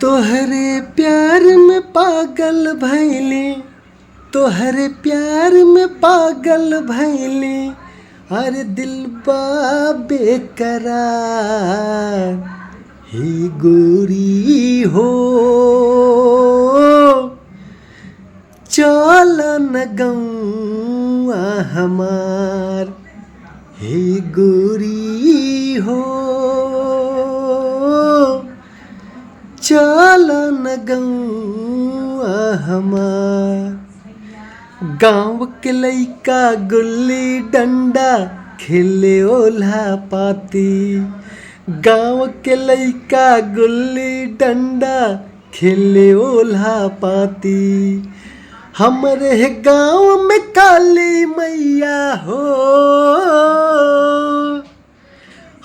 तोहरे प्यार में पागल भैली, तोहरे प्यार में पागल भैली, अरे दिल बा बेकरार। ही गोरी हो चल न गौआ हमार, हे गोरी हो चल न गौआ हमार। गाँव के लइका गुल्ली डंडा खेले ओल्हा पाती, गाँव के लइका गुल्ली डंडा खेले ओल्हा पाती। हमरे गाँव में काली मैया हो,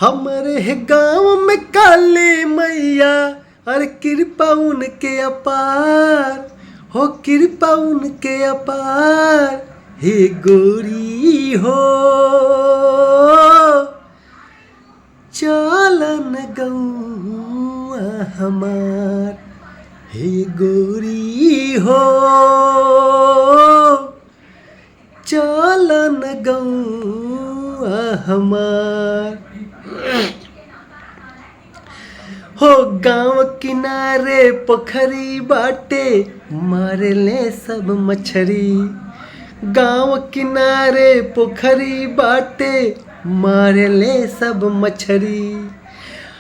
हमरे गाँव में काली मैया, अरे कृपा उनके अपार हो, कृपा उनके अपार। हे गोरी हो चलन गौआ हमार, हे गोरी हो चलन गौआ हमार। हो गाँव किनारे पोखरी बाटे मारे ले सब मछरी, गाँव किनारे पोखरी बाटे मारे ले सब मछरी।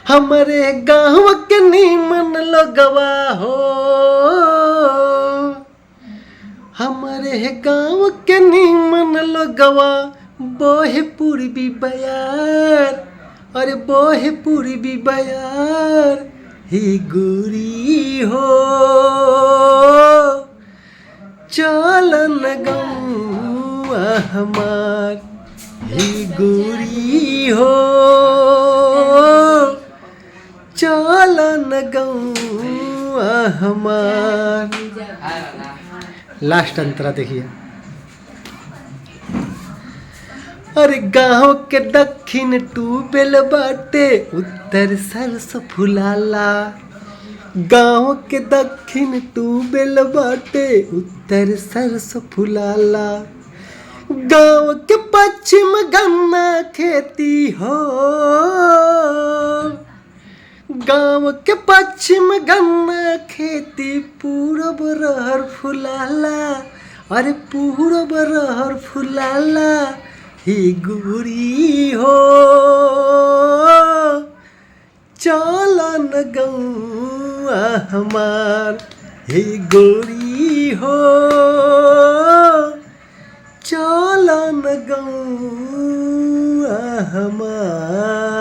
हमारे गाँव के नीमन लोगवा हो, हमारे गाँव के नीमन लोगवा बोहे पूर्वी बयार, अरे बोहे पूर्वी बयार। ही गोरी हो चलन गौआ हमार, ही गोरी हो चलन गौआ हमार। लास्ट अंतरा देखिए। अरे गाँव के दक्षिण ट्यूबवेल बाटे उत्तर सरसों फुलाला, गाँव के दक्षिण ट्यूबवेल बाटे उत्तर सरसों फुलाला। गाँव के पश्चिम गन्ना खेती हो, गाँव के पश्चिम गन्ना खेती, पूरब रहर फुलाला, अरे पूरब रहर फुलाला। ही गोरी हो चलन गौआ हमार, हे गोरी हो चलन गौआ हमार।